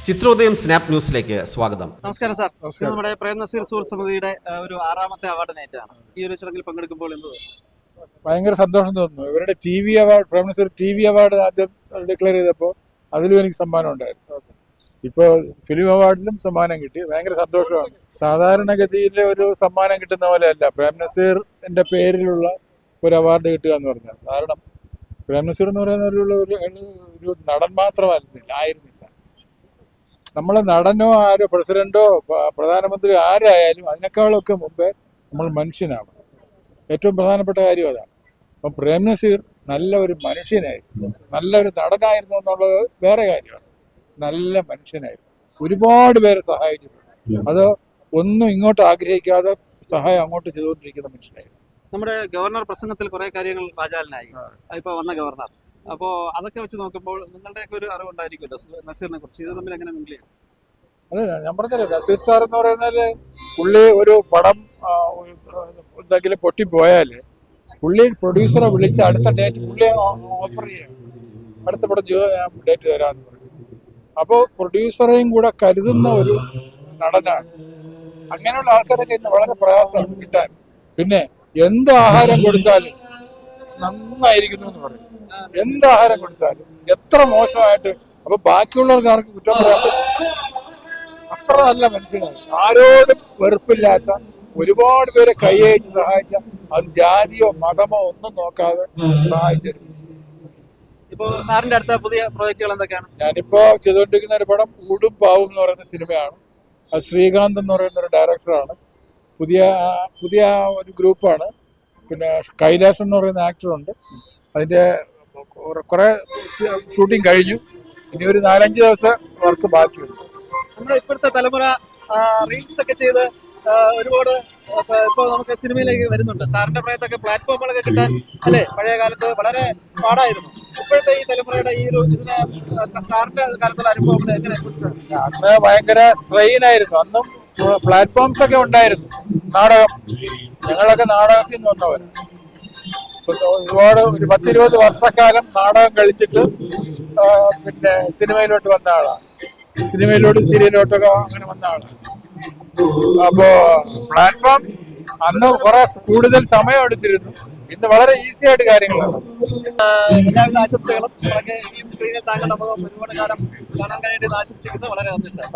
Chithrodayam snap ന്യൂസിലേക്ക് സ്വാഗതം. നമസ്കാരം സാർ. നമ്മുടെ പ്രേം നസീർ സുഹൃത്ത് സമിതിയുടെ ഒരു 6ാമത്തെ അവാർഡ് നൈറ്റാണ്. ഈ ഒരു ചടങ്ങിൽ പങ്കെടുക്കുമ്പോൾ എന്ത് ഭയങ്കര സന്തോഷം തോന്നുന്നു. ഇവരുടെ TV award, Prem Nazir TV award ആദ്യം ഡിക്ലെയർ ചെയ്തപ്പോൾ അതിലും എനിക്ക് സമ്മാനം ഉണ്ടായിരുന്നു. ഇപ്പോൾ ഫിലിം അവാർഡിലും സമ്മാനം കിട്ടി. ഭയങ്കര സന്തോഷമാണ്. സാധാരണഗതിയിൽ ഒരു സമ്മാനം കിട്ടുന്ന പോലെയല്ല പ്രേം നസീറിന്റെ പേരിലുള്ള ഒരു അവാർഡ് കിട്ടുക എന്ന് പറഞ്ഞാൽ. കാരണം പ്രേം നസീർ എന്ന് പറയുന്ന ഒരു നടൻ മാത്രമായിരുന്നില്ല. നമ്മളെ നടനോ ആരോ പ്രസിഡന്റോ പ്രധാനമന്ത്രിയോ ആരായാലും അതിനേക്കാളൊക്കെ മുമ്പേ നമ്മൾ മനുഷ്യനാണ്. ഏറ്റവും പ്രധാനപ്പെട്ട കാര്യം അതാണ്. അപ്പം പ്രേം നസീർ നല്ല ഒരു മനുഷ്യനായിരുന്നു, നല്ലൊരു നടനായിരുന്നു എന്നുള്ളത് വേറെ കാര്യമാണ്. നല്ല മനുഷ്യനായിരുന്നു, ഒരുപാട് പേരെ സഹായിച്ചിട്ടുണ്ട്. അത് ഒന്നും ഇങ്ങോട്ട് ആഗ്രഹിക്കാതെ സഹായം അങ്ങോട്ട് ചെയ്തുകൊണ്ടിരിക്കുന്ന മനുഷ്യനായിരുന്നു. നമ്മുടെ ഗവർണർ പ്രസംഗത്തിൽ കുറെ കാര്യങ്ങൾ വാചാലനായി ഇപ്പൊ വന്ന ഗവർണർ. അപ്പോൾ അതൊക്കെ വെച്ച് നോക്കുമ്പോൾ നിങ്ങളുടെയൊക്കെ ഒരു അറിവുണ്ടായിരിക്കുമല്ലോ നസീറിനെ കുറിച്ച്. ഇത് തമ്മിൽ എങ്ങനെ മിങ്കിൾ ചെയ്യും? അതെ, ഞാൻ പറഞ്ഞല്ലോ, നസീർ സാർ എന്ന് പറയുന്നത് പുള്ളി ഒരു പടം എന്തെങ്കിലും പൊട്ടിപ്പോയാൽ പുള്ളി പ്രൊഡ്യൂസറെ വിളിച്ച് അടുത്ത ഡേറ്റ് പുള്ളി ഓഫർ ചെയ്യും, അടുത്ത പടം ഞാൻ ഡേറ്റ് തരാമെന്ന് പറയും. അപ്പോൾ പ്രൊഡ്യൂസറെയും കൂടെ കരുതുന്ന ഒരു നടനാണ്. അങ്ങനെയുള്ള ആൾക്കാരൊക്കെ ഇന്ന് വളരെ പ്രയാസമാണ് കിട്ടാൻ. പിന്നെ എന്ത് ആഹാരം കൊടുത്താലും നന്നായിരിക്കുന്നു എന്ന് പറയും. എന്ത് ആഹാരം കൊടുത്താലും എത്ര മോശമായിട്ട്, അപ്പൊ ബാക്കിയുള്ളവർക്ക് ആർക്ക് കുറ്റം പറയാൻ പറ്റും? അത്ര നല്ല മനുഷ്യനാണ്. ആരോടും വെറുപ്പില്ലാത്ത, ഒരുപാട് പേരെ കൈയച്ച് സഹായിച്ച, അത് ജാതിയോ മതമോ ഒന്നും നോക്കാതെ സഹായിച്ചൊരു. ഇപ്പോ സാറിന്റെ അടുത്ത പുതിയ പ്രോജക്റ്റുകൾ എന്തൊക്കെയാണ്? ഞാനിപ്പോ ചെയ്തുകൊണ്ടിരിക്കുന്ന ഒരു പടം ഊടും പാവും എന്ന് പറയുന്ന സിനിമയാണ്. അത് ശ്രീകാന്ത് എന്ന് പറയുന്ന ഒരു ഡയറക്ടറാണ്. പുതിയ ഒരു ഗ്രൂപ്പാണ്. പിന്നെ കൈലാസ് എന്ന് പറയുന്ന ആക്ടറുണ്ട്. അതിന്റെ കുറെ ഷൂട്ടിംഗ് കഴിഞ്ഞു. ഇനി ഒരു 4-5 ദിവസം വർക്ക് ബാക്കിയുണ്ട്. നമ്മുടെ ഇപ്പോഴത്തെ തലമുറ റീൽസ് ഒക്കെ ചെയ്ത് ഒരുപാട് ഇപ്പൊ നമുക്ക് സിനിമയിലേക്ക് വരുന്നുണ്ട്. സാറിന്റെ പ്രായത്തൊക്കെ പ്ലാറ്റ്ഫോമുകളൊക്കെ കിട്ടാൻ അല്ലെ പഴയ കാലത്ത് വളരെ പാടായിരുന്നു. ഇപ്പോഴത്തെ ഈ തലമുറയുടെ ഈ ഒരു ഇതിനെ സാറിന്റെ കാലത്തുള്ള അനുഭവങ്ങൾ എങ്ങനെ? അന്ന് ഭയങ്കര സ്ട്രെയിൻ ആയിരുന്നു. അന്നും പ്ലാറ്റ്ഫോംസ് ഒക്കെ ഉണ്ടായിരുന്നു. നാടകം, ഞങ്ങളൊക്കെ നാടകത്തിൽ നിന്ന് വന്നവരാണ്. ഒരുപാട് ഒരു 10-20 വർഷക്കാലം നാടകം കളിച്ചിട്ട് പിന്നെ സിനിമയിലോട്ട് വന്ന ആളാണ്. സിനിമയിലോട്ട് സീരിയലിലോട്ടൊക്കെ അങ്ങനെ വന്ന ആളാണ്. അപ്പോ പ്ലാറ്റ്ഫോം അന്ന് കുറെ കൂടുതൽ സമയം എടുത്തിരുന്നു. ഇന്ന് വളരെ ഈസി ആയിട്ട് കാര്യങ്ങളാണ്. എല്ലാവിധ ആശംസകളും. ഇനിയും സ്ക്രീനിൽ താങ്കളുടെ മുഖം ഒരുപാട് കാലം കാണാൻ കഴിയേണ്ടത് ആശംസിക്കുന്നു. വളരെ നന്ദി സാർ.